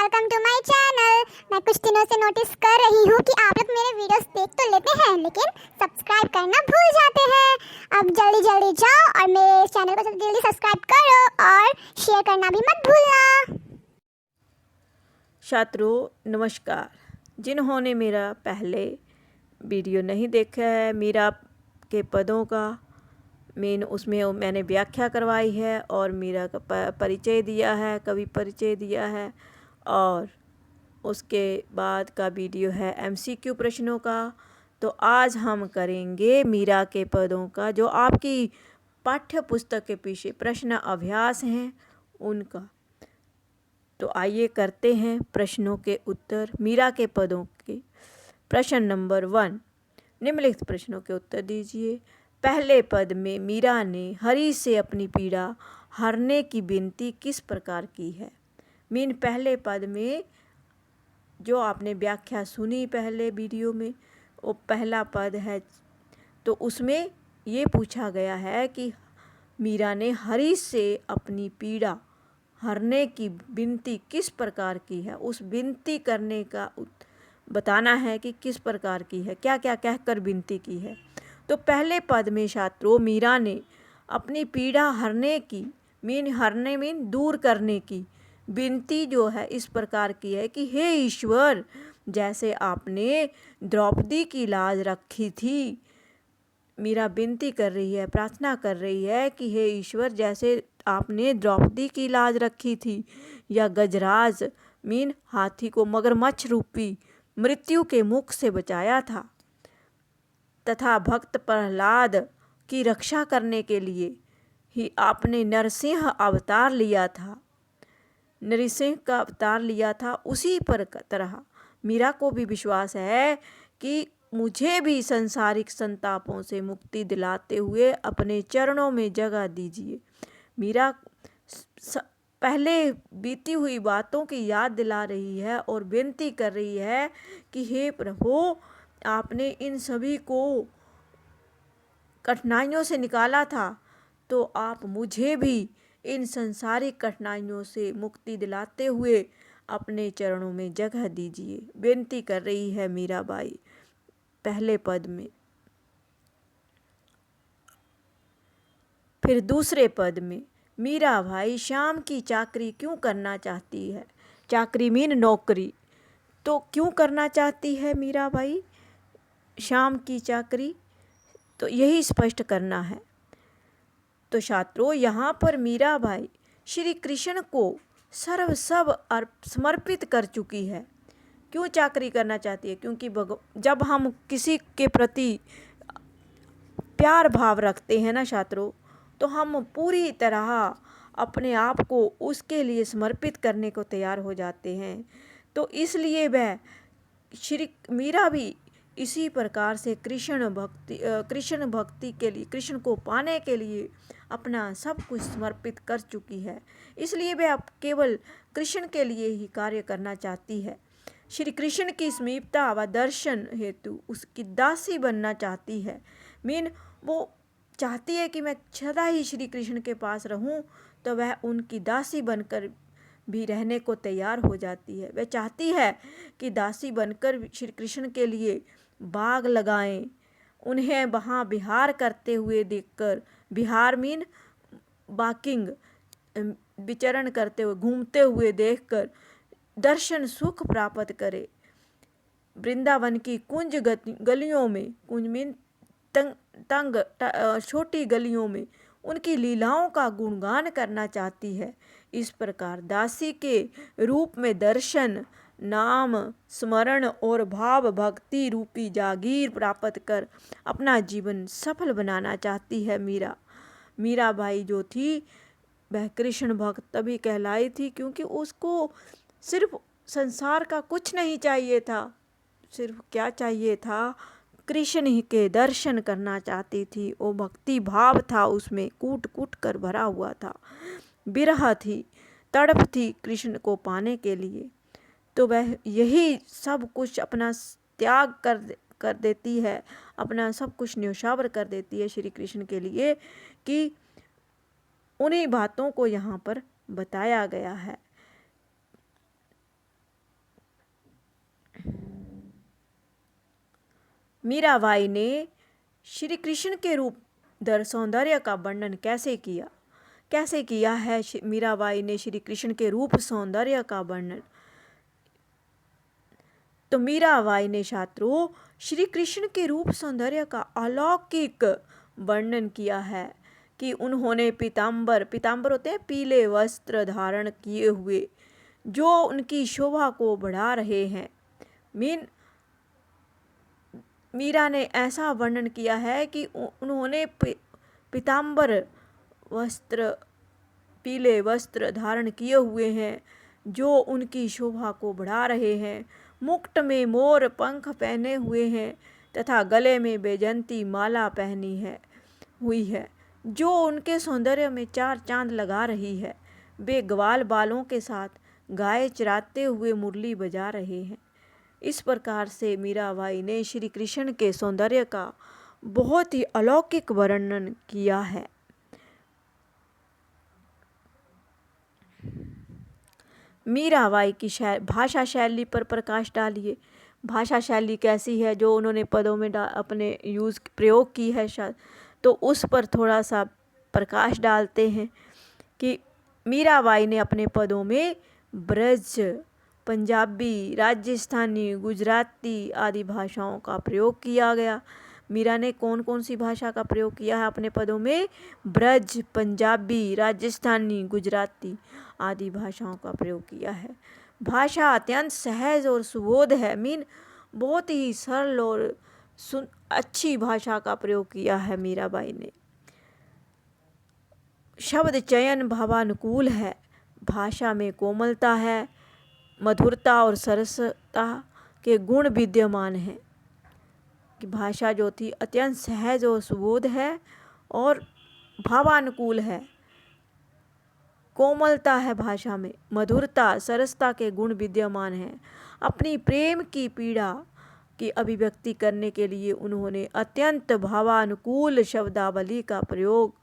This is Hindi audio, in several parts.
Welcome to my channel. मैं कुछ दिनों से नोटिस कर रही हूँ कि आप लोग मेरे वीडियोस देख तो लेते हैं लेकिन सब्सक्राइब करना भूल जाते हैं। अब जल्दी जल्दी जाओ और मेरे चैनल को जल्दी सब्सक्राइब करो और शेयर करना भी मत भूलना। छात्रों नमस्कार। जिन्होंने मेरा पहले वीडियो नहीं देखा है मीरा के पदों का उसमें मैंने व्याख्या करवाई है और मीरा का परिचय दिया है, कवि परिचय दिया है और उसके बाद का वीडियो है एमसीक्यू प्रश्नों का। तो आज हम करेंगे मीरा के पदों का, जो आपकी पाठ्य पुस्तक के पीछे प्रश्न अभ्यास हैं उनका। तो आइए करते हैं प्रश्नों के उत्तर। मीरा के पदों के प्रश्न नंबर 1, निम्नलिखित प्रश्नों के उत्तर दीजिए। पहले पद में मीरा ने हरि से अपनी पीड़ा हरने की विनती किस प्रकार की है। पहले पद में जो आपने व्याख्या सुनी पहले वीडियो में, वो पहला पद है। तो उसमें ये पूछा गया है कि मीरा ने हरि से अपनी पीड़ा हरने की विनती किस प्रकार की है। उस विनती करने का बताना है कि किस प्रकार की है, क्या क्या कहकर विनती की है। तो पहले पद में छात्रों मीरा ने अपनी पीड़ा हरने की हरने दूर करने की विनती जो है इस प्रकार की है कि हे ईश्वर, जैसे आपने द्रौपदी की लाज रखी थी। मीरा विनती कर रही है, प्रार्थना कर रही है कि हे ईश्वर, जैसे आपने द्रौपदी की लाज रखी थी या गजराज हाथी को मगरमच्छ रूपी मृत्यु के मुख से बचाया था, तथा भक्त प्रहलाद की रक्षा करने के लिए ही आपने नरसिंह अवतार लिया था, नरसिंह का अवतार लिया था। उसी पर तरह मीरा को भी विश्वास है कि मुझे भी सांसारिक संतापों से मुक्ति दिलाते हुए अपने चरणों में जगह दीजिए। मीरा पहले बीती हुई बातों की याद दिला रही है और विनती कर रही है कि हे प्रभु, आपने इन सभी को कठिनाइयों से निकाला था, तो आप मुझे भी इन संसारिक कठिनाइयों से मुक्ति दिलाते हुए अपने चरणों में जगह दीजिए। विनती कर रही है मीराबाई पहले पद में। फिर दूसरे पद में मीरा भाई श्याम की चाकरी क्यों करना चाहती है। चाकरी नौकरी। तो क्यों करना चाहती है मीरा भाई श्याम की चाकरी, तो यही स्पष्ट करना है। तो छात्रों यहाँ पर मीरा भाई श्री कृष्ण को सब समर्पित कर चुकी है। क्यों चाकरी करना चाहती है? क्योंकि जब हम किसी के प्रति प्यार भाव रखते हैं ना छात्रों, तो हम पूरी तरह अपने आप को उसके लिए समर्पित करने को तैयार हो जाते हैं। तो इसलिए वह मीरा भी इसी प्रकार से कृष्ण भक्ति के लिए, कृष्ण को पाने के लिए अपना सब कुछ समर्पित कर चुकी है। इसलिए वह अब केवल कृष्ण के लिए ही कार्य करना चाहती है। श्री कृष्ण की समीपता व दर्शन हेतु उसकी दासी बनना चाहती है। वो चाहती है कि मैं सदा ही श्री कृष्ण के पास रहूं, तो वह उनकी दासी बनकर भी रहने को तैयार हो जाती है। वह चाहती है कि दासी बनकर श्री कृष्ण के लिए बाग लगाएं, उन्हें वहाँ विहार करते हुए देखकर, विहार वॉकिंग, विचरण करते हुए, घूमते हुए देखकर दर्शन सुख प्राप्त करे। वृंदावन की कुंज गलियों में, कुंज तंग छोटी गलियों में उनकी लीलाओं का गुणगान करना चाहती है। इस प्रकार दासी के रूप में दर्शन, नाम स्मरण और भाव भक्ति रूपी जागीर प्राप्त कर अपना जीवन सफल बनाना चाहती है मीराबाई जो थी वह कृष्ण भक्त तभी कहलाई थी क्योंकि उसको सिर्फ संसार का कुछ नहीं चाहिए था। सिर्फ क्या चाहिए था? कृष्ण ही के दर्शन करना चाहती थी। वो भक्ति भाव था उसमें, कूट कूट कर भरा हुआ था। विरह थी, तड़प थी कृष्ण को पाने के लिए। तो वह यही सब कुछ अपना त्याग कर देती है, अपना सब कुछ न्योछावर कर देती है श्री कृष्ण के लिए, कि उन्हीं बातों को यहाँ पर बताया गया है। मीराबाई ने श्री कृष्ण के रूप दर सौंदर्य का वर्णन कैसे किया है मीराबाई ने श्री कृष्ण के रूप सौंदर्य का वर्णन। तो मीराबाई ने छात्रों श्री कृष्ण के रूप सौंदर्य का अलौकिक वर्णन किया है कि उन्होंने पीताम्बर होते हैं पीले वस्त्र धारण किए हुए जो उनकी शोभा को बढ़ा रहे हैं। मीरा ने ऐसा वर्णन किया है कि उन्होंने पीताम्बर वस्त्र पीले वस्त्र धारण किए हुए हैं जो उनकी शोभा को बढ़ा रहे हैं। मुकुट में मोर पंख पहने हुए हैं तथा गले में बैजंती माला पहनी हुई है जो उनके सौंदर्य में चार चांद लगा रही है। वे ग्वाल बालों के साथ गाय चराते हुए मुरली बजा रहे हैं। इस प्रकार से मीराबाई ने श्री कृष्ण के सौंदर्य का बहुत ही अलौकिक वर्णन किया है। मीराबाई की भाषा शैली पर प्रकाश डालिए। भाषा शैली कैसी है जो उन्होंने पदों में अपने प्रयोग की है तो उस पर थोड़ा सा प्रकाश डालते हैं कि मीराबाई ने अपने पदों में ब्रज, पंजाबी, राजस्थानी, गुजराती आदि भाषाओं का प्रयोग किया गया। मीरा ने कौन कौन सी भाषा का प्रयोग किया है अपने पदों में? ब्रज, पंजाबी, राजस्थानी, गुजराती आदि भाषाओं का प्रयोग किया है। भाषा अत्यंत सहज और सुबोध है। बहुत ही सरल और अच्छी भाषा का प्रयोग किया है मीराबाई ने। शब्द चयन भावानुकूल है। भाषा में कोमलता है, मधुरता और सरसता के गुण विद्यमान हैं। कि भाषा जो थी अत्यंत सहज और सुबोध है और भावानुकूल है, कोमलता है भाषा में, मधुरता सरसता के गुण विद्यमान हैं। अपनी प्रेम की पीड़ा की अभिव्यक्ति करने के लिए उन्होंने अत्यंत भावानुकूल शब्दावली का प्रयोग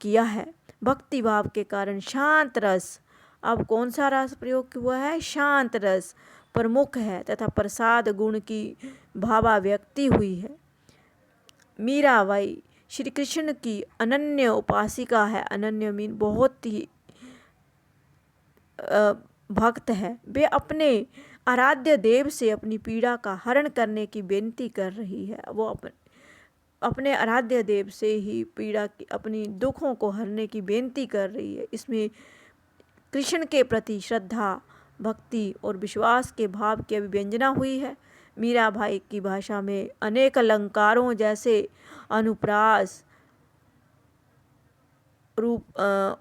किया है। भक्ति भाव के कारण शांत रस, अब कौन सा रस प्रयोग हुआ है? शांत रस प्रमुख है तथा प्रसाद गुण की भावाव्यक्ति हुई है। मीराबाई श्री कृष्ण की अनन्य उपासिका है। अनन्य बहुत ही भक्त है। वे अपने आराध्य देव से अपनी पीड़ा का हरण करने की विनती कर रही है। वो अपने आराध्य देव से ही पीड़ा की अपनी दुखों को हरने की विनती कर रही है। इसमें कृष्ण के प्रति श्रद्धा, भक्ति और विश्वास के भाव की अभिव्यंजना हुई है। मीराबाई की भाषा में अनेक अलंकारों जैसे अनुप्रास, रूपक,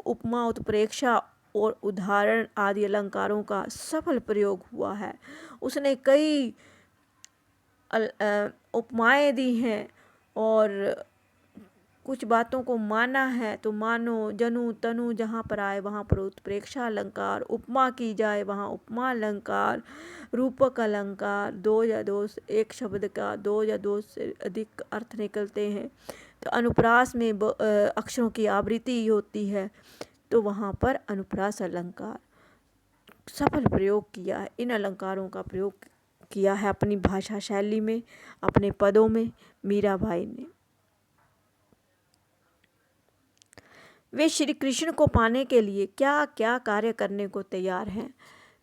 उपमा, उत्प्रेक्षा और उदाहरण आदि अलंकारों का सफल प्रयोग हुआ है। उसने कई उपमाएं दी हैं और कुछ बातों को माना है। तो मानो, जनु, तनु जहाँ पर आए वहाँ पर उत्प्रेक्षा अलंकार, उपमा की जाए वहाँ उपमा अलंकार, रूपक अलंकार, दो या दो से एक शब्द का दो या दो से अधिक अर्थ निकलते हैं। तो अनुप्रास में अक्षरों की आवृत्ति होती है तो वहाँ पर अनुप्रास अलंकार सफल प्रयोग किया है। इन अलंकारों का प्रयोग किया है अपनी भाषा शैली में, अपने पदों में मीराबाई ने। वे श्री कृष्ण को पाने के लिए क्या क्या कार्य करने को तैयार हैं?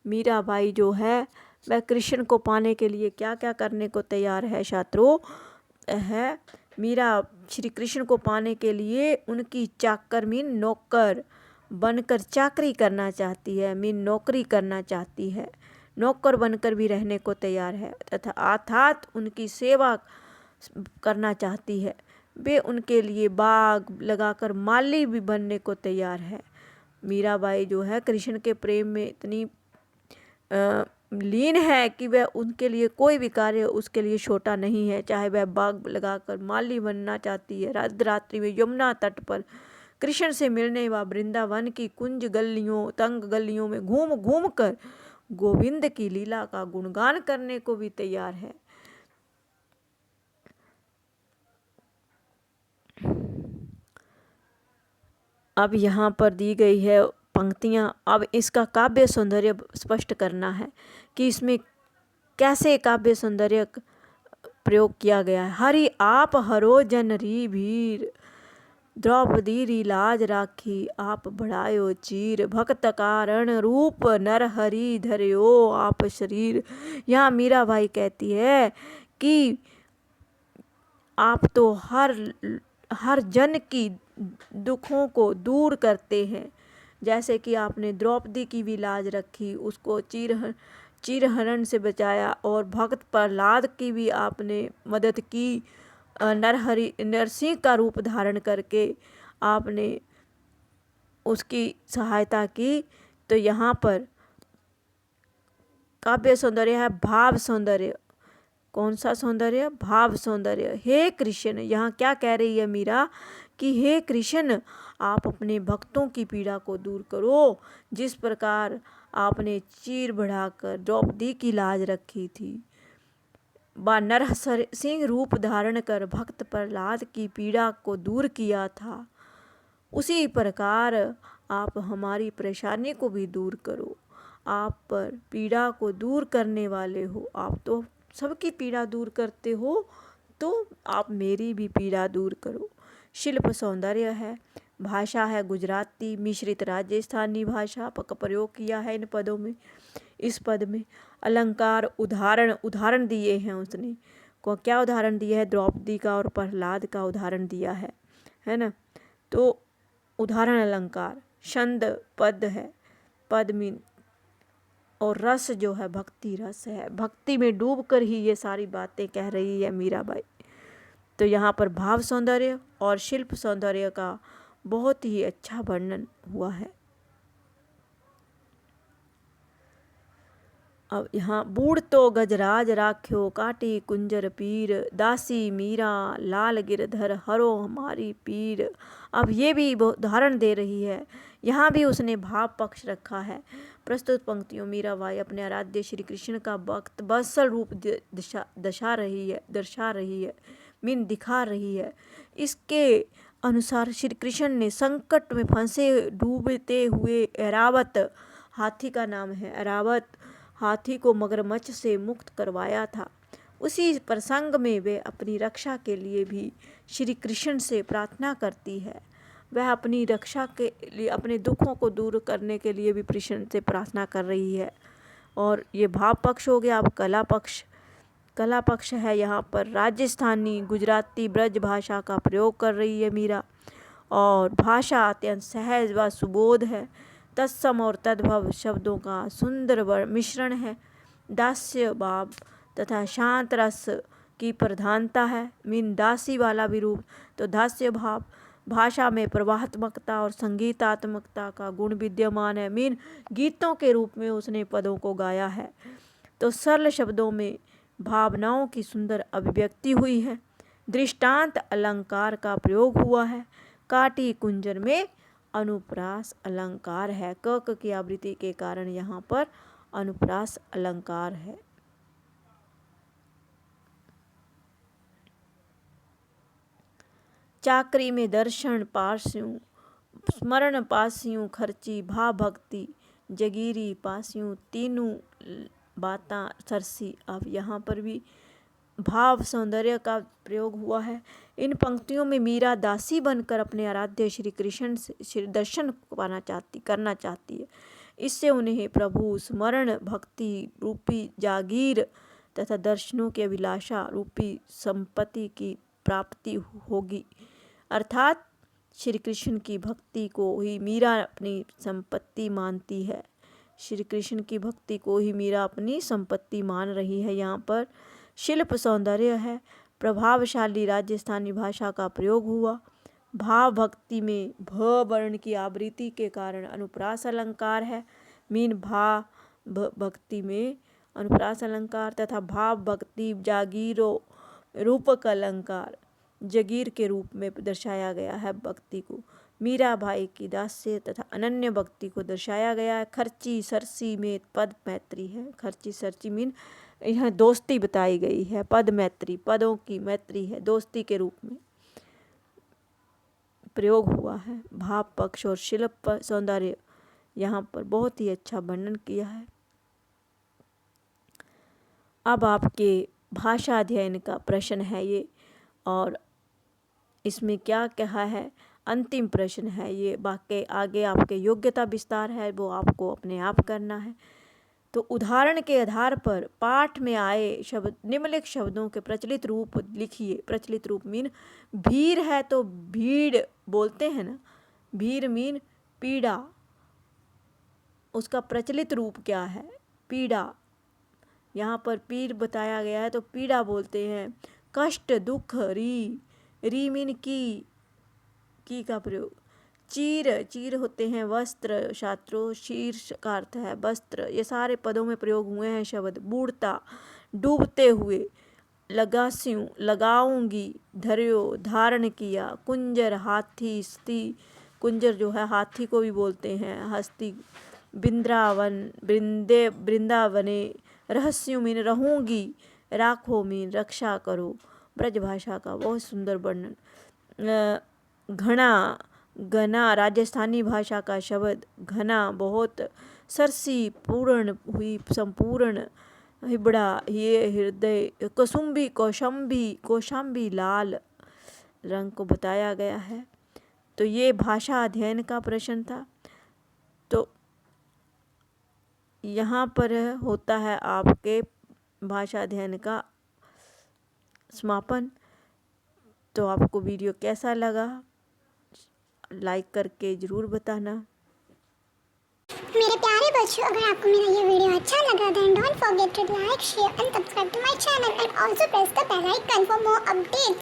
मीराबाई जो है वह कृष्ण को पाने के लिए क्या क्या करने को तैयार है छात्रों? है मीरा श्री कृष्ण को पाने के लिए उनकी चाकर नौकर बनकर चाकरी करना चाहती है। नौकरी करना चाहती है, नौकर बनकर भी रहने को तैयार है तथा अर्थात उनकी सेवा करना चाहती है। वे उनके लिए बाग लगाकर माली भी बनने को तैयार है। मीराबाई जो है कृष्ण के प्रेम में इतनी लीन है कि वह उनके लिए कोई भी कार्य उसके लिए छोटा नहीं है। चाहे वह बाग लगाकर माली बनना चाहती है, रात्रि में यमुना तट पर कृष्ण से मिलने व वृंदावन की कुंज गलियों, तंग गलियों में घूम घूम कर गोविंद की लीला का गुणगान करने को भी तैयार है। अब यहाँ पर दी गई है पंक्तियाँ। अब इसका काव्य सौंदर्य स्पष्ट करना है कि इसमें कैसे काव्य सौंदर्य प्रयोग किया गया है। हरि आप हरो जन री भीर, द्रौपदी री लाज राखी आप बढ़ायो चीर, भक्त कारण रूप नर हरि धर्यो आप शरीर। यहाँ मीराबाई कहती है कि आप तो हर जन की दुखों को दूर करते हैं। जैसे कि आपने द्रौपदी की भी लाज रखी, उसको चीरहरण से बचाया, और भक्त प्रहलाद की भी आपने मदद की। नरसिंह का रूप धारण करके आपने उसकी सहायता की। तो यहाँ पर काव्य सौंदर्य है भाव सौंदर्य। कौन सा सौंदर्य? भाव सौंदर्य। हे कृष्ण, यहाँ क्या कह रही है मीरा कि हे कृष्ण, आप अपने भक्तों की पीड़ा को दूर करो। जिस प्रकार आपने चीर बढ़ाकर द्रौपदी की लाज रखी थी, व नरसिंह रूप धारण कर भक्त प्रहलाद की पीड़ा को दूर किया था, उसी प्रकार आप हमारी परेशानी को भी दूर करो। आप पर पीड़ा को दूर करने वाले हो, आप तो सबकी पीड़ा दूर करते हो, तो आप मेरी भी पीड़ा दूर करो। शिल्प सौंदर्य है, भाषा है गुजराती मिश्रित राजस्थानी भाषा का प्रयोग किया है इन पदों में। इस पद में अलंकार उदाहरण दिए हैं उसने। को क्या उदाहरण दिया है? द्रौपदी का और प्रहलाद का उदाहरण दिया है ना। तो उदाहरण अलंकार, छंद पद है, पद में, और रस जो है भक्ति रस है। भक्ति में डूबकर ही ये सारी बातें कह रही है मीराबाई। तो यहाँ पर भाव सौंदर्य और शिल्प सौंदर्य का बहुत ही अच्छा वर्णन हुआ है। अब यहाँ बूढ़ तो गजराज राख्यो काटी कुंजर पीर, दासी मीरा लाल गिरधर हरो हमारी पीर। अब ये भी उदाहरण दे रही है, यहाँ भी उसने भाव पक्ष रखा है। प्रस्तुत पंक्तियों मीराबाई अपने आराध्य श्री कृष्ण का भक्त वत्सल रूप दर्शा रही है, मीन दिखा रही है। इसके अनुसार श्री कृष्ण ने संकट में फंसे डूबते हुए ऐरावत, हाथी का नाम है ऐरावत, हाथी को मगरमच्छ से मुक्त करवाया था। उसी प्रसंग में वे अपनी रक्षा के लिए भी श्री कृष्ण से प्रार्थना करती है। वह अपनी रक्षा के लिए, अपने दुखों को दूर करने के लिए भी कृष्ण से प्रार्थना कर रही है। और ये भाव पक्ष हो गया। अब कला पक्ष है। यहाँ पर राजस्थानी गुजराती ब्रज भाषा का प्रयोग कर रही है मीरा, और भाषा अत्यंत सहज व सुबोध है। तत्सम और तद्भव शब्दों का सुंदर मिश्रण है। दास्य भाव तथा शांत रस की प्रधानता है, मीन दासी वाला भी रूप। तो दास्य भाव, भाषा में प्रवाहात्मकता और संगीतात्मकता का गुण विद्यमान है, मीन गीतों के रूप में उसने पदों को गाया है। तो सरल शब्दों में भावनाओं की सुंदर अभिव्यक्ति हुई है। दृष्टांत अलंकार का प्रयोग हुआ है। काटी कुंजर में अनुप्रास अलंकार है। क की आवृत्ति के कारण यहाँ पर अनुप्रास अलंकार है। चाकरी में दर्शन पास्यूं, स्मरण पास्यूं खर्ची, भा भक्ति जगीरी पास्यूं, तीनों बातां सरसी। अब यहाँ पर भी भाव सौंदर्य का प्रयोग हुआ है। इन पंक्तियों में मीरा दासी बनकर अपने आराध्य श्री कृष्ण से दर्शन करना चाहती है। इससे उन्हें प्रभु स्मरण भक्ति रूपी जागीर तथा दर्शनों की अभिलाषा रूपी संपत्ति की प्राप्ति होगी। अर्थात श्री कृष्ण की भक्ति को ही मीरा अपनी संपत्ति मानती है। श्री कृष्ण की भक्ति को ही मीरा अपनी संपत्ति मान रही है। यहाँ पर शिल्प सौंदर्य है। प्रभावशाली राजस्थानी भाषा का प्रयोग हुआ। भाव भक्ति में भ वर्ण की आवृत्ति के कारण अनुप्रास अलंकार है, मीन भाव भक्ति में अनुप्रास अलंकार तथा भाव भक्ति जागीरो रूपक अलंकार जगीर के रूप में दर्शाया गया है। भक्ति को मीराबाई की दास्य तथा अनन्य भक्ति को दर्शाया गया है। खर्ची सरसी में पद मैत्री है। खर्ची सरची मीन यहाँ दोस्ती बताई गई है। पद मैत्री, पदों की मैत्री है, दोस्ती के रूप में प्रयोग हुआ है। भाव पक्ष और शिल्प सौंदर्य यहाँ पर बहुत ही अच्छा वर्णन किया है। अब आपके भाषा अध्ययन का प्रश्न है ये, और इसमें क्या कहा है, अंतिम प्रश्न है ये। बाकी आगे आपके योग्यता विस्तार है, वो आपको अपने आप करना है। तो उदाहरण के आधार पर पाठ में आए शब्द, निम्नलिखित शब्दों के प्रचलित रूप लिखिए। प्रचलित रूप मीन भीड़ है तो भीड़ बोलते हैं ना, भीड़ मीन पीड़ा, उसका प्रचलित रूप क्या है, पीड़ा। यहाँ पर पीड़ बताया गया है तो पीड़ा बोलते हैं। कष्ट, दुख, री मीन की का प्रयोग। चीर होते हैं वस्त्र, छात्रों शीर का अर्थ है वस्त्र। ये सारे पदों में प्रयोग हुए हैं शब्द। बूढ़ता, डूबते हुए। लगास्यूं, लगाऊंगी। धर्यो, धारण किया। कुंजर, हाथी, हस्ती, कुंजर जो है हाथी को भी बोलते हैं, हस्ती। वृंदावन, वृंदावने। रहस्यु मीन रहूंगी। राखो मीन रक्षा करो। ब्रज भाषा का बहुत सुंदर वर्णन। घना, घना राजस्थानी भाषा का शब्द घना बहुत। सरसी, पूर्ण हुई, संपूर्ण। हिबड़ा, ये हृदय। कौसुम्बी, कौशाम्बी लाल रंग को बताया गया है। तो ये भाषा अध्ययन का प्रश्न था। तो यहाँ पर होता है आपके भाषा अध्ययन का समापन। तो आपको वीडियो कैसा लगा लाइक करके ज़रूर बताना। मेरे प्यारे बच्चों, अगर आपको मेरा ये वीडियो अच्छा लगा then don't forget to like, share and subscribe to my channel and also press the bell icon for more updates.